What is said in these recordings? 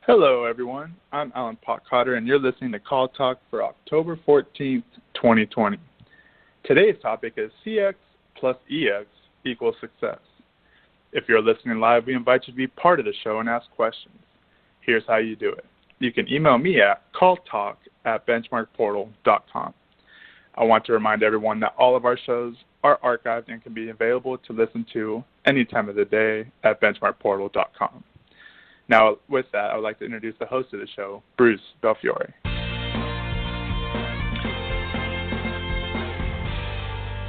Hello, everyone. I'm Alan Potcotter, and you're listening to CALLTALK for October 14th, 2020. Today's topic is CX plus EX equals success. If you're listening live, we invite you to be part of the show and ask questions. Here's how you do it. You can email me at calltalk@benchmarkportal.com. I want to remind everyone that all of our shows are archived and can be available to listen to any time of the day at benchmarkportal.com. Now, with that, I would like to introduce the host of the show, Bruce Belfiore.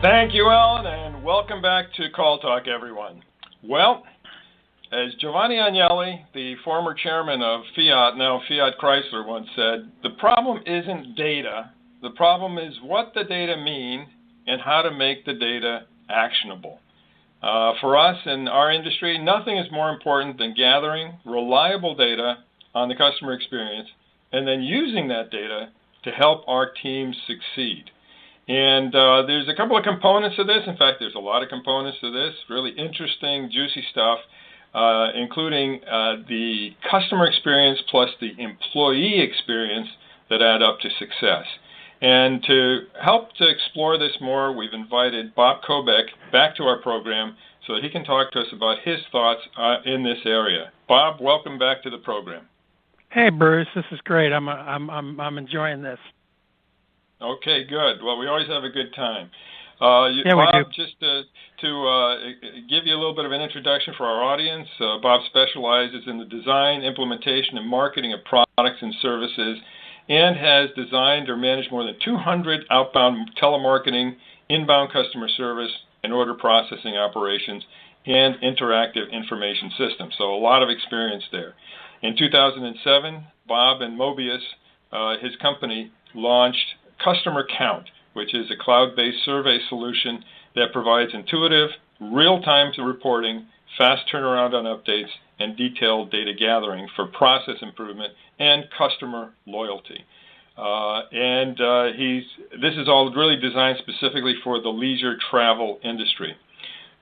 Thank you, Alan, and welcome back to CALLTALK, everyone. Well, as Giovanni Agnelli, the former chairman of Fiat, now Fiat Chrysler, once said, the problem isn't data. The problem is what the data mean and how to make the data actionable. For us in our industry, nothing is more important than gathering reliable data on the customer experience and then using that data to help our teams succeed. And there's a couple of components to this. In fact, there's a lot of components to this, really interesting, juicy stuff, including the customer experience plus the employee experience that add up to success. And to help to explore this more, we've invited Bob Kobek back to our program so that he can talk to us about his thoughts in this area. Bob, welcome back to the program. Hey, Bruce, this is great. I'm enjoying this. Okay, good. Well, we always have a good time. Yeah, Bob, we do. Just to give you a little bit of an introduction for our audience, Bob specializes in the design, implementation, and marketing of products and services, and has designed or managed more than 200 outbound telemarketing, inbound customer service, and order processing operations, and interactive information systems. So a lot of experience there. In 2007, Bob and Mobius, his company, launched CustomerCount, which is a cloud-based survey solution that provides intuitive, real-time reporting, fast turnaround on updates, and detailed data gathering for process improvement and customer loyalty. This is all really designed specifically for the leisure travel industry.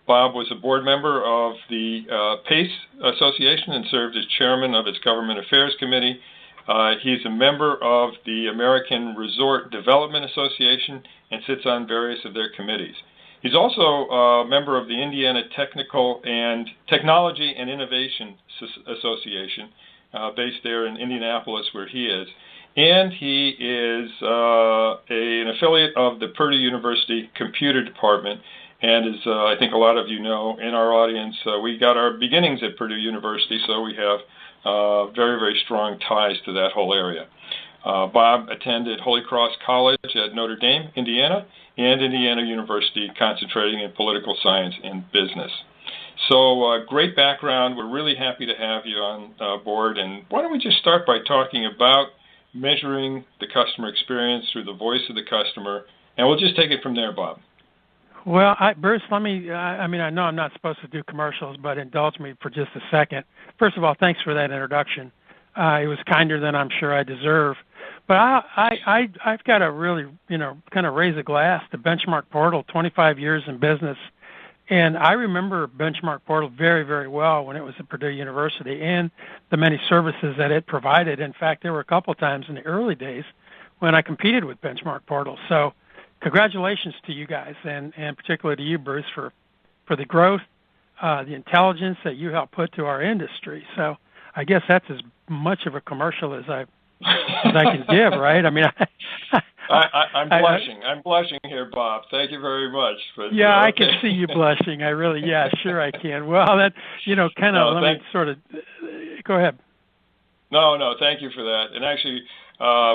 Bob was a board member of the PACE Association and served as chairman of its Government Affairs Committee. He's a member of the American Resort Development Association and sits on various of their committees. He's also a member of the Indiana Technology and Innovation Association, based there in Indianapolis, where he is. And he is an affiliate of the Purdue University Computer Department. And as I think a lot of you know in our audience, we got our beginnings at Purdue University, so we have very, very strong ties to that whole area. Bob attended Holy Cross College at Notre Dame, Indiana, and Indiana University, concentrating in political science and business. So great background. We're really happy to have you on board. And why don't we just start by talking about measuring the customer experience through the voice of the customer, and we'll just take it from there, Bob. Well, Bruce, I know I'm not supposed to do commercials, but indulge me for just a second. First of all, thanks for that introduction. It was kinder than I'm sure I deserve. But I've got to really, kind of raise a glass to BenchmarkPortal, 25 years in business. And I remember BenchmarkPortal very, very well when it was at Purdue University and the many services that it provided. In fact, there were a couple of times in the early days when I competed with BenchmarkPortal. So congratulations to you guys, and particularly to you, Bruce, for the growth, the intelligence that you helped put to our industry. So I guess that's as much of a commercial as I can give, right? I mean, I'm blushing. I'm blushing here, Bob. Thank you very much. But, yeah, okay. I can see you blushing. Sure I can. Well, that, go ahead. No, thank you for that. And actually,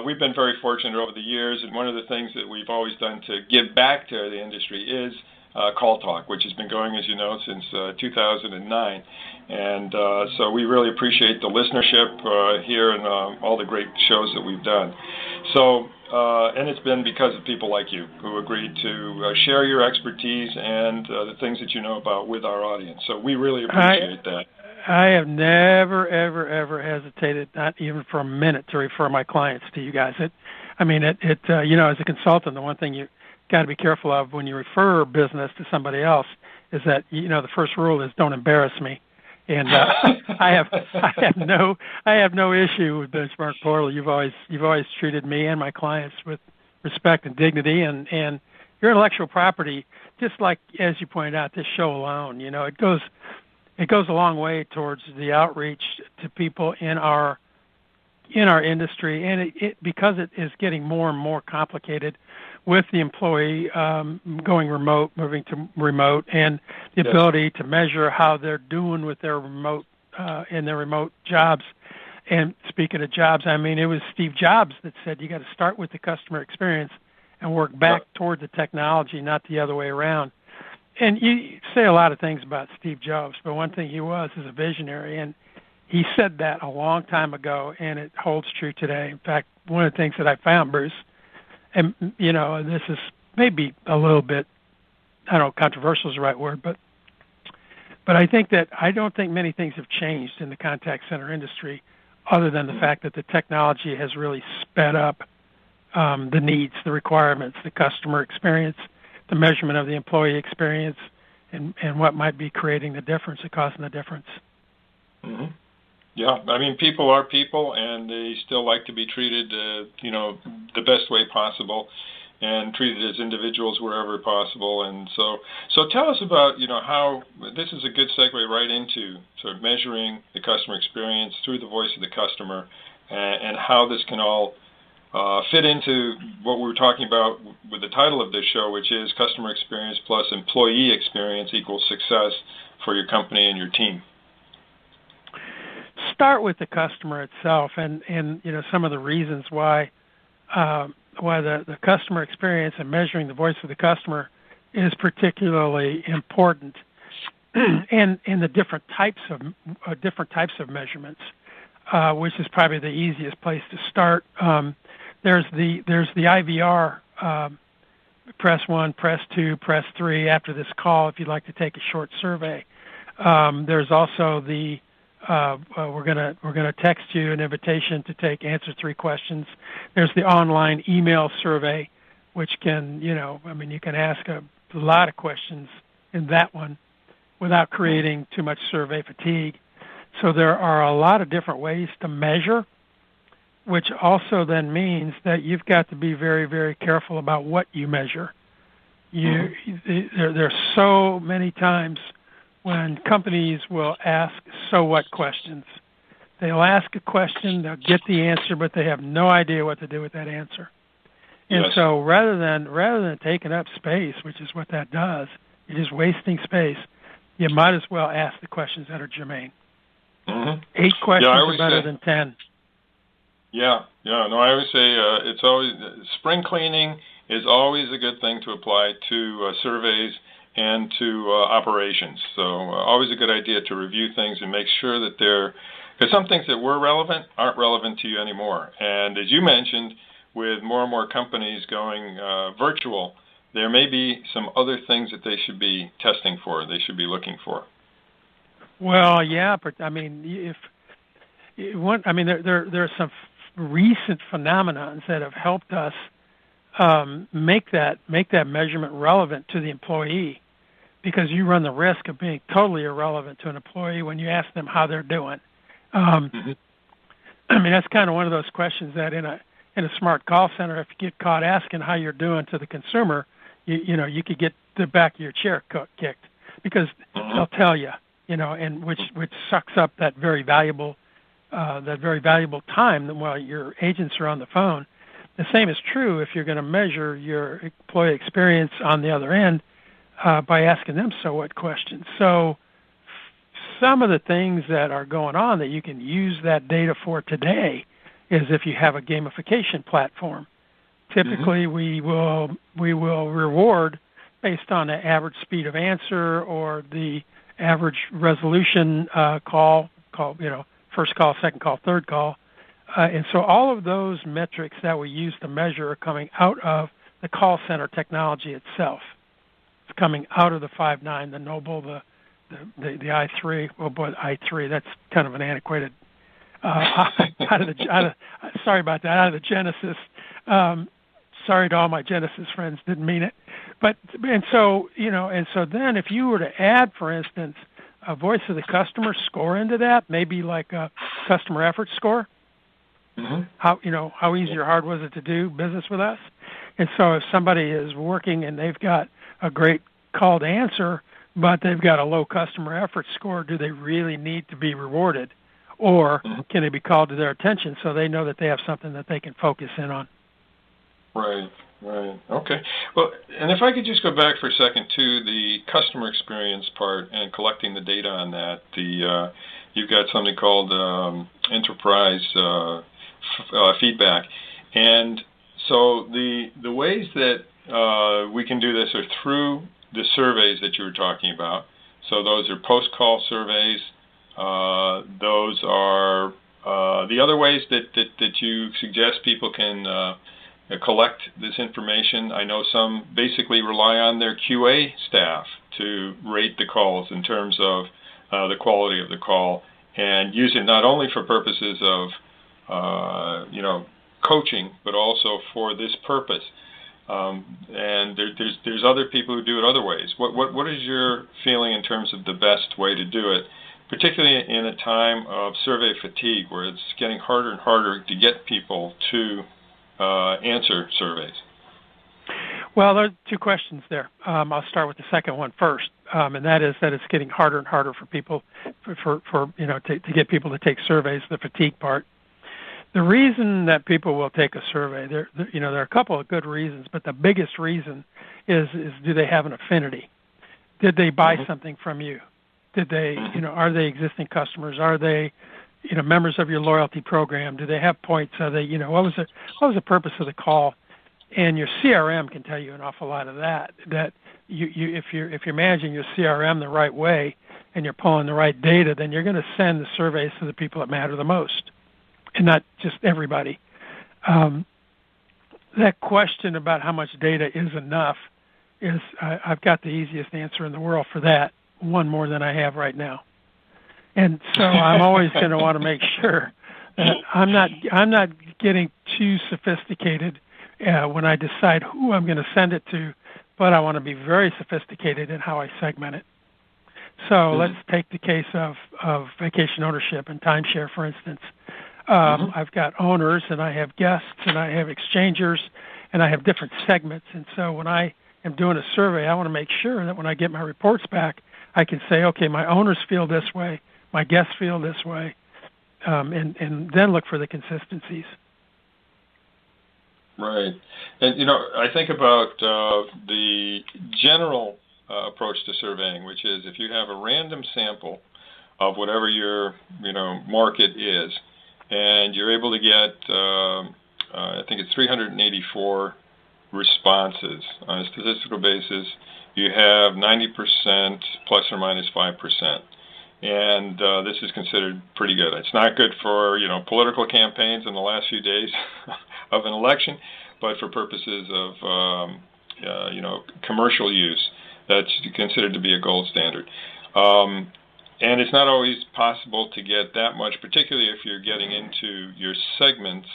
we've been very fortunate over the years, and one of the things that we've always done to give back to the industry is CALLTALK, which has been going, as you know, since 2009. And so we really appreciate the listenership here and all the great shows that we've done. So, and it's been because of people like you who agreed to share your expertise and the things that you know about with our audience. So we really appreciate that. I have never, ever hesitated, not even for a minute, to refer my clients to you guys. As a consultant, the one thing you got to be careful of when you refer business to somebody else is that, the first rule is don't embarrass me. And I have no issue with BenchmarkPortal. You've always treated me and my clients with respect and dignity, and your intellectual property, just like as you pointed out, this show alone, it goes a long way towards the outreach to people in our industry, and it because it is getting more and more complicated with the employee going remote, moving to remote, and the ability to measure how they're doing with their remote in their remote jobs. And speaking of jobs, I mean, it was Steve Jobs that said you got to start with the customer experience and work back toward the technology, not the other way around. And you say a lot of things about Steve Jobs, but one thing he was is a visionary, and he said that a long time ago, and it holds true today. In fact, one of the things that I found, Bruce, and this is maybe a little bit, I don't know, controversial is the right word, but I think that I don't think many things have changed in the contact center industry other than the fact that the technology has really sped up the needs, the requirements, the customer experience, the measurement of the employee experience, and what might be creating the difference and causing the difference. Mm-hmm. Yeah, I mean, people are people, and they still like to be treated, the best way possible, and treated as individuals wherever possible. And so tell us about, how this is a good segue right into sort of measuring the customer experience through the voice of the customer, and how this can all fit into what we were talking about with the title of this show, which is Customer Experience plus Employee Experience equals Success for your company and your team. Start with the customer itself, and some of the reasons why the customer experience and measuring the voice of the customer is particularly important, and the different types of measurements, which is probably the easiest place to start. There's the IVR. Press 1, press 2, press 3 after this call if you'd like to take a short survey. There's also the we're gonna text you an invitation to answer 3 questions. There's the online email survey, which can you can ask a lot of questions in that one without creating too much survey fatigue. So there are a lot of different ways to measure, which also then means that you've got to be very, very careful about what you measure. There's so many times when companies will ask so what questions. They'll ask a question, they'll get the answer, but they have no idea what to do with that answer. And so rather than taking up space, which is what that does, you're just wasting space, you might as well ask the questions that are germane. 8 questions are better than 10. I always say it's always spring cleaning is always a good thing to apply to surveys and to operations. So always a good idea to review things and make sure that because some things that were relevant aren't relevant to you anymore. And as you mentioned, with more and more companies going virtual, there may be some other things that they should be testing for, they should be looking for. Well, yeah, but I mean, there are some recent phenomenons that have helped us make that measurement relevant to the employee, because you run the risk of being totally irrelevant to an employee when you ask them how they're doing. I mean, that's kind of one of those questions that in a smart call center, if you get caught asking how you're doing to the consumer, you could get the back of your chair kicked, because they'll tell you, and which sucks up that very valuable time while your agents are on the phone. The same is true if you're going to measure your employee experience on the other end by asking them so what questions. So some of the things that are going on that you can use that data for today is if you have a gamification platform. Typically, we will reward based on the average speed of answer or the average resolution call, first call, second call, third call. And so all of those metrics that we use to measure are coming out of the call center technology itself. It's coming out of the 5.9, the Noble, the i3. Oh boy, the i3. That's kind of an antiquated. Sorry about that. Out of the Genesis. Sorry to all my Genesis friends. Didn't mean it. So then, if you were to add, for instance, a voice of the customer score into that, maybe like a customer effort score. Mm-hmm. How easy or hard was it to do business with us? And so if somebody is working and they've got a great call to answer, but they've got a low customer effort score, do they really need to be rewarded? Or can they be called to their attention so they know that they have something that they can focus in on? Right. Okay. Well, and if I could just go back for a second to the customer experience part and collecting the data on that, you've got something called enterprise feedback. And so the ways that we can do this are through the surveys that you were talking about. So those are post-call surveys. Those are the other ways that you suggest people can collect this information. I know some basically rely on their QA staff to rate the calls in terms of the quality of the call, and use it not only for purposes of coaching, but also for this purpose. And there's other people who do it other ways. What is your feeling in terms of the best way to do it, particularly in a time of survey fatigue where it's getting harder and harder to get people to answer surveys? Well, there are two questions there. I'll start with the second one first, and that is that it's getting harder and harder for people to get people to take surveys, the fatigue part. The reason that people will take a survey, there are a couple of good reasons, but the biggest reason is do they have an affinity? Did they buy something from you? Did they, are they existing customers? Are they, members of your loyalty program? Do they have points? Are they, what was the purpose of the call? And your CRM can tell you an awful lot of that. That if you're managing your CRM the right way and you're pulling the right data, then you're going to send the surveys to the people that matter the most, and not just everybody. That question about how much data is enough is I've got the easiest answer in the world for that, one more than I have right now. And so I'm always going to want to make sure that I'm not getting too sophisticated when I decide who I'm going to send it to, but I want to be very sophisticated in how I segment it. So let's take the case of vacation ownership and timeshare, for instance. I've got owners, and I have guests, and I have exchangers, and I have different segments. And so when I am doing a survey, I want to make sure that when I get my reports back, I can say, okay, my owners feel this way, my guests feel this way, and then look for the consistencies. Right. And, I think about the general approach to surveying, which is if you have a random sample of whatever your, market is, and you're able to get, I think it's 384 responses on a statistical basis, you have 90% plus or minus 5%. And this is considered pretty good. It's not good for, political campaigns in the last few days of an election, but for purposes of, commercial use, that's considered to be a gold standard. And it's not always possible to get that much, particularly if you're getting into your segments.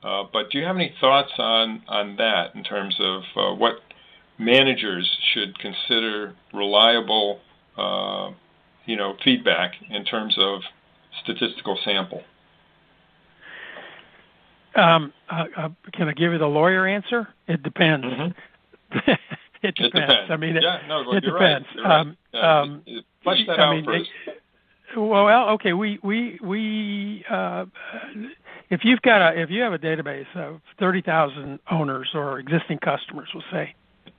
But do you have any thoughts on that in terms of what managers should consider reliable, feedback in terms of statistical sample? Can I give you the lawyer answer? It depends. It depends. I mean, it depends. Right. Flesh that out first. Okay. We if you have a database of 30,000 owners or existing customers, we'll say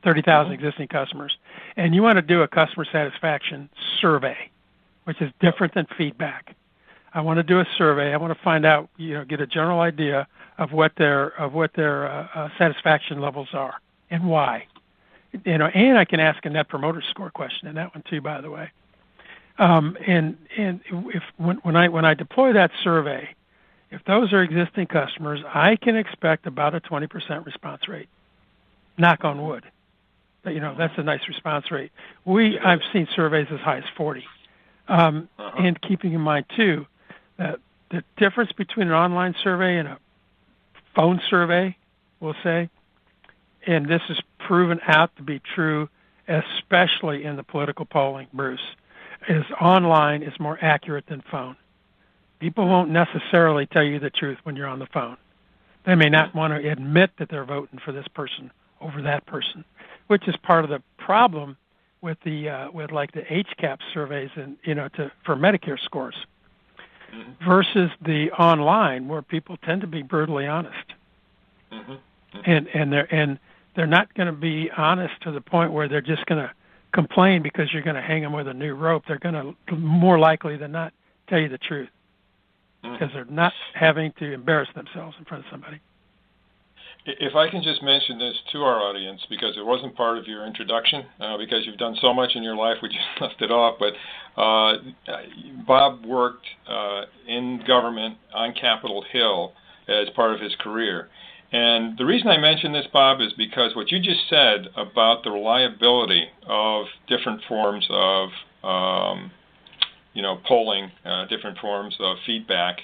30,000 existing customers, and you want to do a customer satisfaction survey, which is different than feedback. I want to do a survey. I want to find out, get a general idea of what their satisfaction levels are and why. And I can ask a Net Promoter Score question in that one too, by the way. And if when I deploy that survey, if those are existing customers, I can expect about a 20% response rate. Knock on wood. But, that's a nice response rate. I've seen surveys as high as 40. And keeping in mind too that the difference between an online survey and a phone survey, we'll say, and this is proven out to be true, especially in the political polling, Bruce. is online is more accurate than phone. People won't necessarily tell you the truth when you're on the phone. They may not want to admit that they're voting for this person over that person, which is part of the problem with the with like the HCAP surveys and for Medicare scores versus the online where people tend to be brutally honest. And they're not going to be honest to the point where they're just going to complain because you're going to hang them with a new rope. They're going to more likely than not tell you the truth because they're not having to embarrass themselves in front of somebody. If I can just mention this to our audience, because it wasn't part of your introduction, because you've done so much in your life, we just left it off, but Bob worked in government on Capitol Hill as part of his career. And the reason I mention this, Bob, is because what you just said about the reliability of different forms of, polling, different forms of feedback,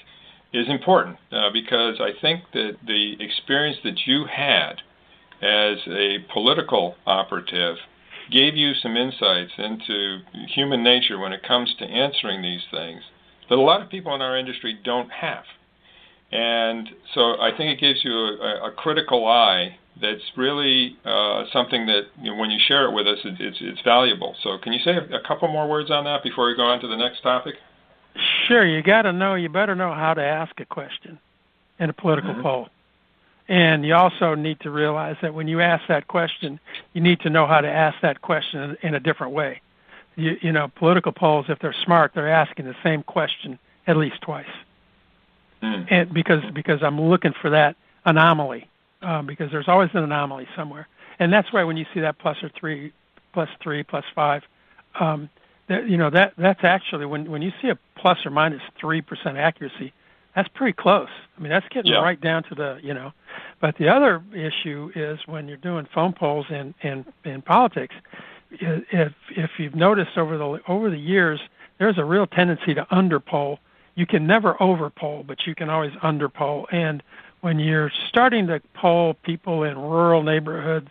is important because I think that the experience that you had as a political operative gave you some insights into human nature when it comes to answering these things that a lot of people in our industry don't have. And so I think it gives you a critical eye that's really something that when you share it with us, it's valuable. So can you say a couple more words on that before we go on to the next topic? Sure. You better know how to ask a question in a political poll. And you also need to realize that when you ask that question, you need to know how to ask that question in a different way. Political polls, if they're smart, they're asking the same question at least twice. And because I'm looking for that anomaly, because there's always an anomaly somewhere. And that's why when you see that +3, +5, that's actually when you see a plus or minus 3% accuracy, that's pretty close. I mean, that's getting right down to the. But the other issue is when you're doing phone polls in politics, if you've noticed over the years, there's a real tendency to underpoll. You can never overpoll, but you can always underpoll. And when you're starting to poll people in rural neighborhoods,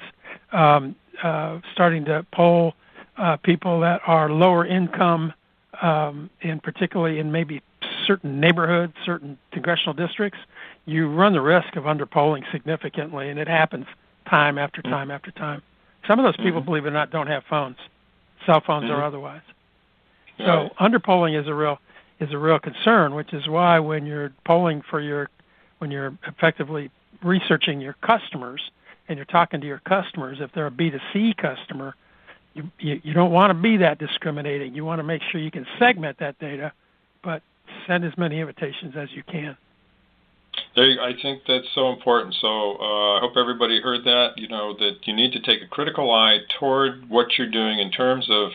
starting to poll people that are lower income, and particularly in maybe certain neighborhoods, certain congressional districts, you run the risk of underpolling significantly, and it happens time after time after time. Some of those people, believe it or not, don't have phones, cell phones or otherwise. So underpolling is a real concern, which is why when you're polling when you're effectively researching your customers and you're talking to your customers, if they're a B2C customer, you don't want to be that discriminating. You want to make sure you can segment that data, but send as many invitations as you can. I think that's so important. So I hope everybody heard that, that you need to take a critical eye toward what you're doing in terms of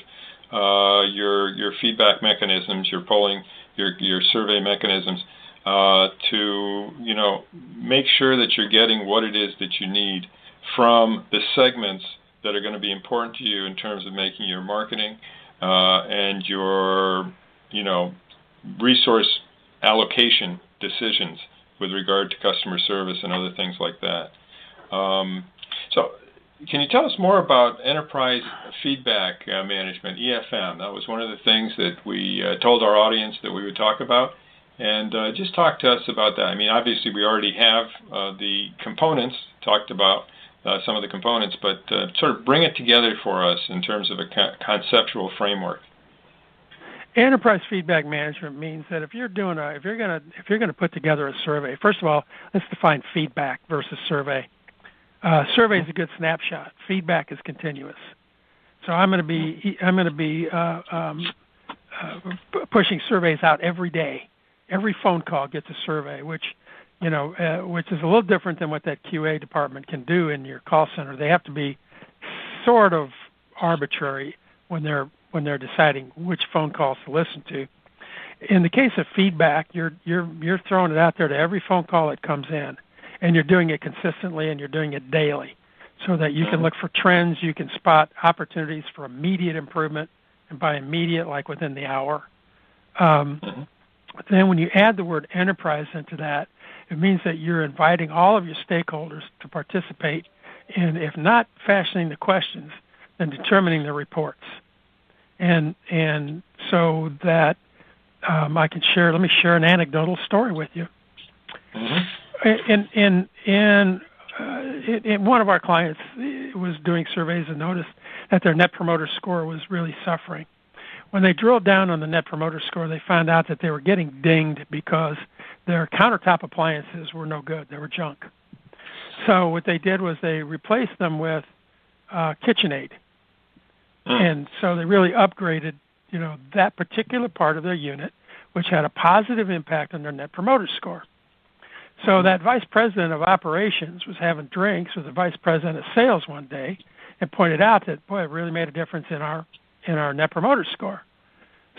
your feedback mechanisms, your polling, your survey mechanisms, to make sure that you're getting what it is that you need from the segments that are going to be important to you in terms of making your marketing and your resource allocation decisions with regard to customer service and other things like that. So can you tell us more about enterprise feedback management, EFM? That was one of the things that we told our audience that we would talk about. And just talk to us about that. I mean, obviously we already have the components, talked about some of the components, but sort of bring it together for us in terms of a conceptual framework. Enterprise feedback management means that if you're going to put together a survey, first of all, let's define feedback versus survey. Survey is a good snapshot. Feedback is continuous. So I'm going to be pushing surveys out every day. Every phone call gets a survey, which is a little different than what that QA department can do in your call center. They have to be sort of arbitrary when they're deciding which phone calls to listen to. In the case of feedback, you're throwing it out there to every phone call that comes in, and you're doing it consistently and you're doing it daily, so that you can look for trends, you can spot opportunities for immediate improvement, and by immediate, like within the hour. Then when you add the word enterprise into that, it means that you're inviting all of your stakeholders to participate in, if not fashioning the questions, then determining the reports. And so that I can share. Let me share an anecdotal story with you. Mm-hmm. In one of our clients was doing surveys and noticed that their Net Promoter Score was really suffering. When they drilled down on the Net Promoter Score, they found out that they were getting dinged because their countertop appliances were no good. They were junk. So what they did was they replaced them with KitchenAid. And so they really upgraded, that particular part of their unit, which had a positive impact on their Net Promoter Score. So that vice president of operations was having drinks with the vice president of sales one day and pointed out that, boy, it really made a difference in our Net Promoter Score.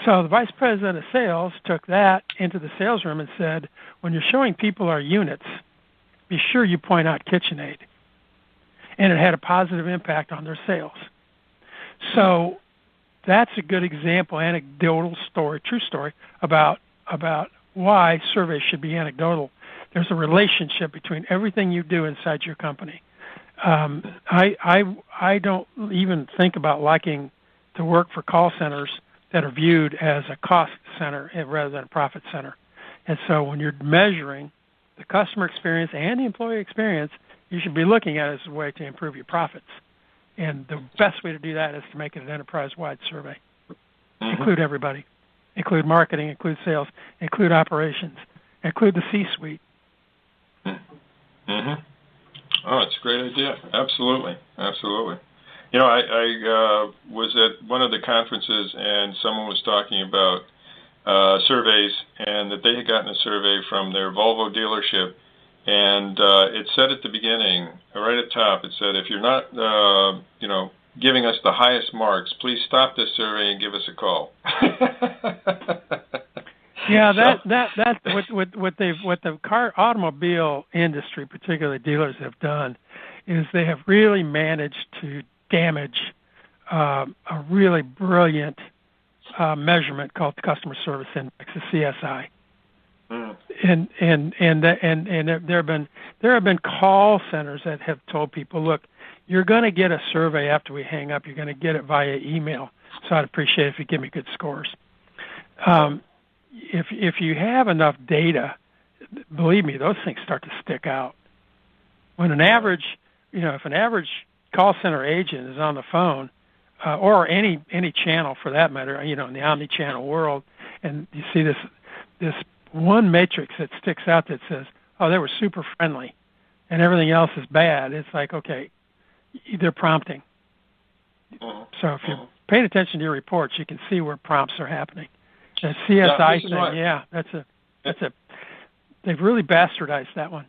So the vice president of sales took that into the sales room and said, when you're showing people our units, be sure you point out KitchenAid. And it had a positive impact on their sales. So that's a good example, anecdotal story, true story, about why surveys should be anecdotal. There's a relationship between everything you do inside your company. I don't even think about liking to work for call centers that are viewed as a cost center rather than a profit center. And so when you're measuring the customer experience and the employee experience, you should be looking at it as a way to improve your profits. And the best way to do that is to make it an enterprise-wide survey. Include everybody. Include marketing, include sales, include operations, include the C-suite. Mm-hmm. Oh, it's a great idea. Absolutely. Absolutely. I was at one of the conferences and someone was talking about surveys and that they had gotten a survey from their Volvo dealership. And it said at the beginning, right at the top, it said, if you're not, giving us the highest marks, please stop this survey and give us a call. Yeah, what the automobile industry, particularly dealers, have done is they have really managed to damage a really brilliant measurement called the Customer Service Index, the CSI. And there have been call centers that have told people, look, you're going to get a survey after we hang up. You're going to get it via email. So I'd appreciate it if you give me good scores. If you have enough data, believe me, those things start to stick out. When an average, if an average call center agent is on the phone, or any channel for that matter, in the omni-channel world, and you see this one matrix that sticks out that says, oh, they were super friendly, and everything else is bad, it's like, okay, they're prompting. So if you're paying attention to your reports, you can see where prompts are happening. The CSI thing, they've really bastardized that one.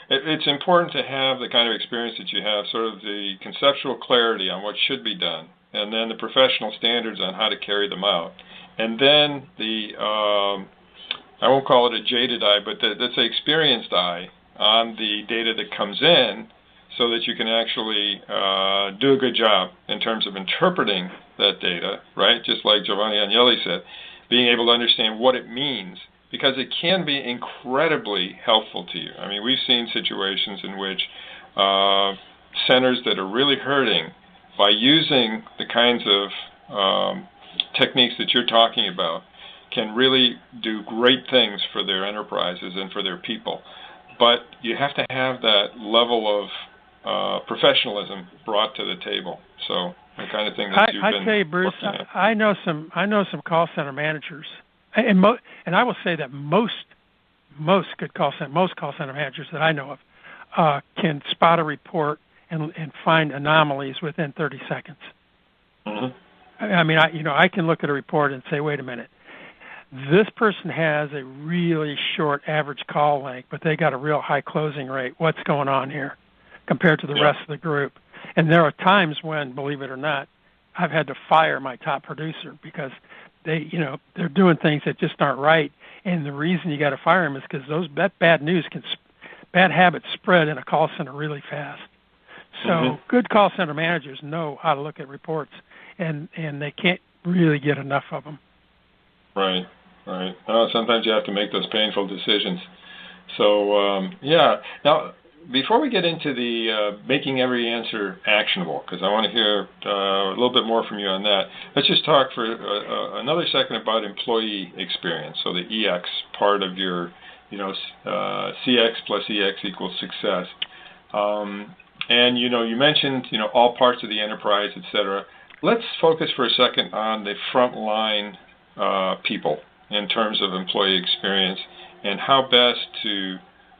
It's important to have the kind of experience that you have, sort of the conceptual clarity on what should be done, and then the professional standards on how to carry them out. And then I won't call it a jaded eye, but that's an experienced eye on the data that comes in so that you can actually do a good job in terms of interpreting that data, right? Just like Giovanni Agnelli said, being able to understand what it means, because it can be incredibly helpful to you. I mean, we've seen situations in which centers that are really hurting, by using the kinds of techniques that you're talking about, can really do great things for their enterprises and for their people. But you have to have that level of professionalism brought to the table. So the kind of thing that you've been I tell you, Bruce, I know some call center managers, and I will say that most call center managers that I know of can spot a report and find anomalies within 30 seconds. Mm-hmm. I mean, I can look at a report and say, wait a minute, this person has a really short average call length, but they got a real high closing rate. What's going on here compared to the rest of the group? And there are times when, believe it or not, I've had to fire my top producer because they're doing things that just aren't right. And the reason you got to fire them is because bad habits spread in a call center really fast. So good call center managers know how to look at reports, and they can't really get enough of them. Right. Sometimes you have to make those painful decisions. So, Now, before we get into the making every answer actionable, because I want to hear a little bit more from you on that, let's just talk for another second about employee experience. So the EX part of your, CX plus EX equals success. And, you mentioned, all parts of the enterprise, et cetera. Let's focus for a second on the frontline people in terms of employee experience and how best to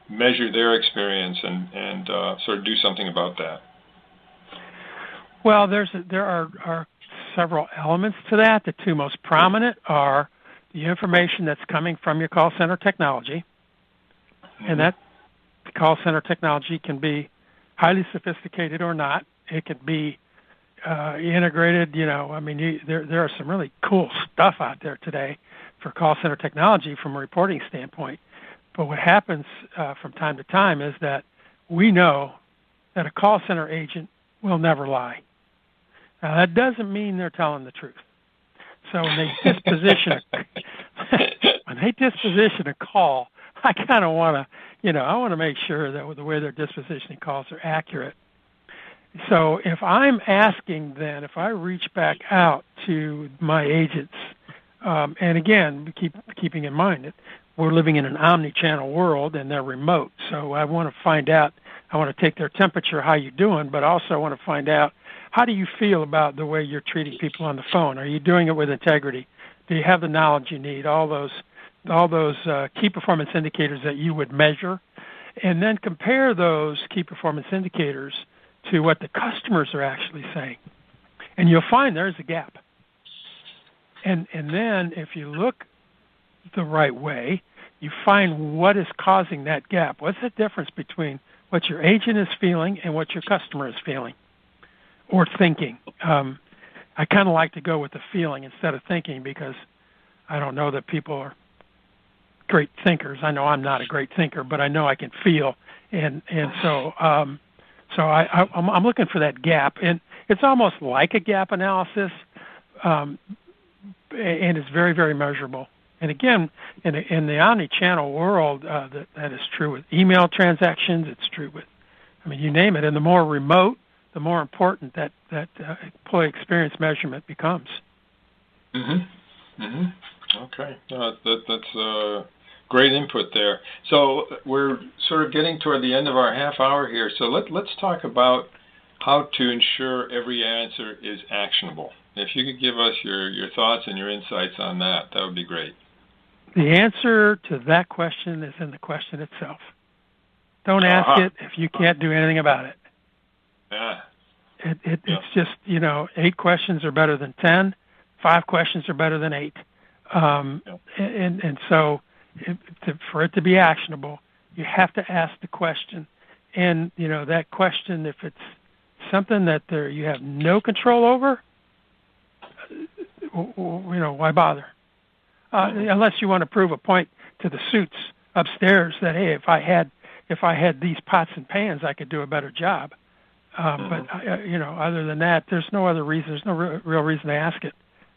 measure their experience and sort of do something about that. Well, there are several elements to that. The two most prominent are the information that's coming from your call center technology, and that call center technology can be highly sophisticated or not. It could be integrated. There are some really cool stuff out there today for call center technology from a reporting standpoint. But what happens from time to time is that we know that a call center agent will never lie. Now, that doesn't mean they're telling the truth. So when they disposition a call, I kind of want to, I want to make sure that the way they're dispositioning calls are accurate. So if I'm asking then, if I reach back out to my agents, and again, keeping in mind that we're living in an omni-channel world and they're remote, so I want to find out, I want to take their temperature, how you doing, but also I want to find out, how do you feel about the way you're treating people on the phone? Are you doing it with integrity? Do you have the knowledge you need? All those key performance indicators that you would measure, and then compare those key performance indicators to what the customers are actually saying. And you'll find there's a gap. And then if you look the right way, you find what is causing that gap. What's the difference between what your agent is feeling and what your customer is feeling or thinking? I kind of like to go with the feeling instead of thinking, because I don't know that people are great thinkers. I know I'm not a great thinker, but I know I can feel. And so I'm looking for that gap. And it's almost like a gap analysis, and it's very, very measurable. And again, in the omni-channel world, that is true with email transactions. It's true with, you name it. And the more remote, the more important that employee experience measurement becomes. Mm-hmm. Mm-hmm. Okay. That's great input there. So we're sort of getting toward the end of our half hour here. So let's talk about how to ensure every answer is actionable. If you could give us your thoughts and your insights on that, that would be great. The answer to that question is in the question itself. Don't ask it if you can't do anything about it. Yeah. It's just, 8 questions are better than 10. 5 questions are better than 8. And so for it to be actionable, you have to ask the question. And, that question, if it's something that you have no control over, why bother? Unless you want to prove a point to the suits upstairs that, hey, if I had these pots and pans, I could do a better job. But other than that, there's no other reason. There's no real reason to ask it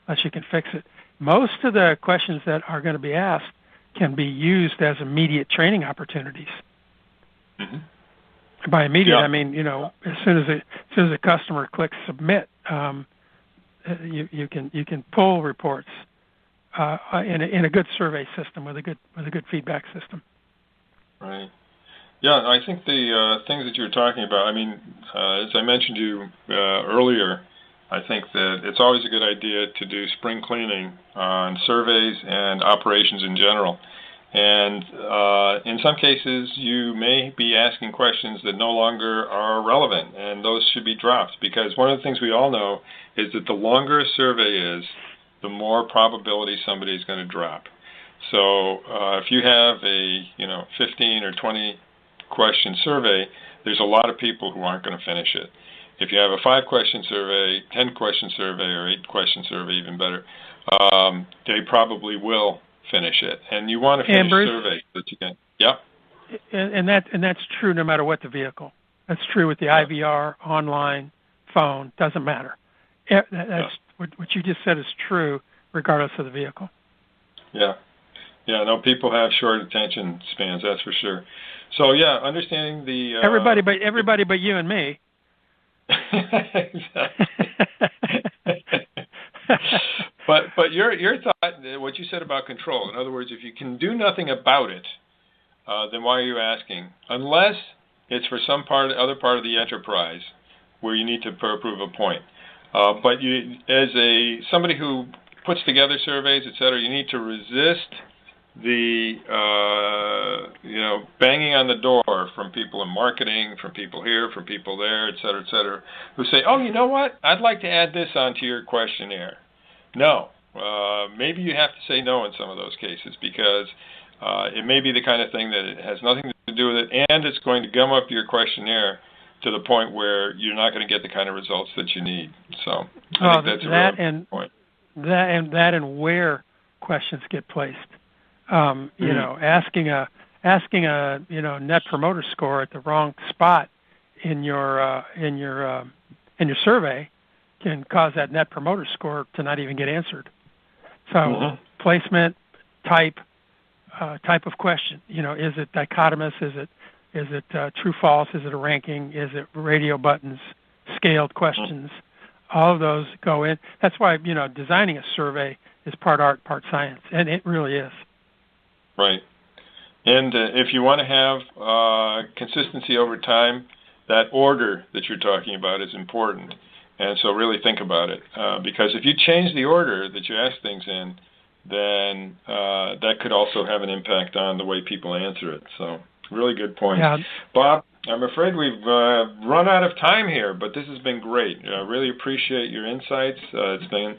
unless you can fix it. Most of the questions that are going to be asked can be used as immediate training opportunities. Mm-hmm. By immediate, I mean, as soon as a customer clicks submit, you can pull reports in a good survey system with a good feedback system. Right. Yeah, I think the things that you were talking about, as I mentioned to you earlier, I think that it's always a good idea to do spring cleaning on surveys and operations in general. And in some cases, you may be asking questions that no longer are relevant, and those should be dropped, because one of the things we all know is that the longer a survey is, the more probability somebody is going to drop. So if you have a 15 or 20 question survey, there's a lot of people who aren't going to finish it. If you have a 5-question survey, 10-question survey, or 8-question survey, even better, they probably will finish it. And you want to finish surveys that you can. Yep. And that's true no matter what the vehicle. That's true with the IVR, online, phone, doesn't matter. What you just said is true regardless of the vehicle. Yeah. Yeah, no, people have short attention spans, that's for sure. So yeah, understanding the everybody but you and me. But your thought, what you said about control. In other words, if you can do nothing about it, then why are you asking? Unless it's for some other part of the enterprise where you need to prove a point. But you, as somebody who puts together surveys, et cetera, you need to resist the banging on the door from people in marketing, from people here, from people there, et cetera, who say, oh, you know what? I'd like to add this onto your questionnaire. No. Maybe you have to say no in some of those cases because it may be the kind of thing that it has nothing to do with it, and it's going to gum up your questionnaire to the point where you're not going to get the kind of results that you need. So I think that's a real point. That and where questions get placed. Asking a net promoter score at the wrong spot in your survey can cause that net promoter score to not even get answered. So placement, type of question. Is it dichotomous? Is it true false? Is it a ranking? Is it radio buttons? Scaled questions? All of those go in. That's why designing a survey is part art, part science, and it really is. Right. And if you want to have consistency over time, that order that you're talking about is important. And so really think about it. Because if you change the order that you ask things in, then that could also have an impact on the way people answer it. So really good point. Yeah. Bob, I'm afraid we've run out of time here, but this has been great. I really appreciate your insights. It's been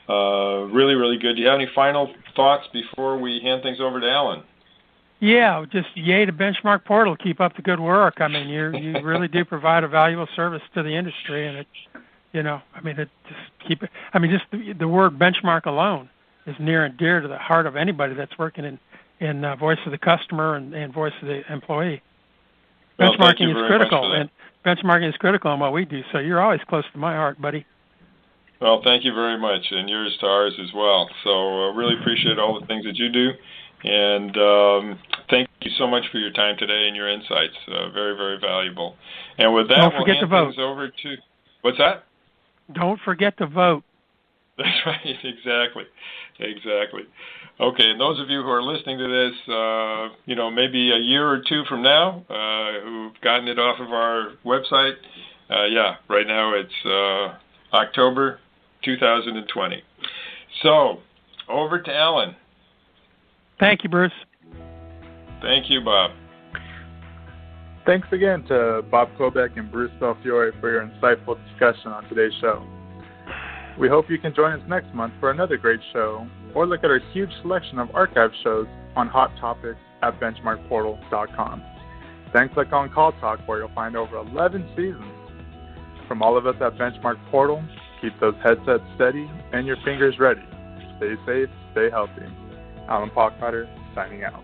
really, really good. Do you have any final thoughts before we hand things over to Alan? Yeah, just yay to BenchmarkPortal. Keep up the good work. I mean, you really do provide a valuable service to the industry, and just the word benchmark alone is near and dear to the heart of anybody that's working in voice of the customer and voice of the employee. Benchmarking is critical, and benchmarking is critical in what we do. So you're always close to my heart, buddy. Well, thank you very much, and yours to ours as well. So really appreciate all the things that you do, and thank you so much for your time today and your insights. Very, very valuable. And with that, we'll hand things over to... What's that? Don't forget to vote. That's right, exactly. Okay, and those of you who are listening to this, maybe a year or two from now, who've gotten it off of our website, right now it's October 2020. So, over to Alan. Thank you, Bruce. Thank you, Bob. Thanks again to Bob Kobek and Bruce Belfiore for your insightful discussion on today's show. We hope you can join us next month for another great show, or look at our huge selection of archive shows on Hot Topics at BenchmarkPortal.com. Then click on Call Talk, where you'll find over 11 seasons. From all of us at Benchmark Portal, keep those headsets steady and your fingers ready. Stay safe, stay healthy. Alan Pockhotter, signing out.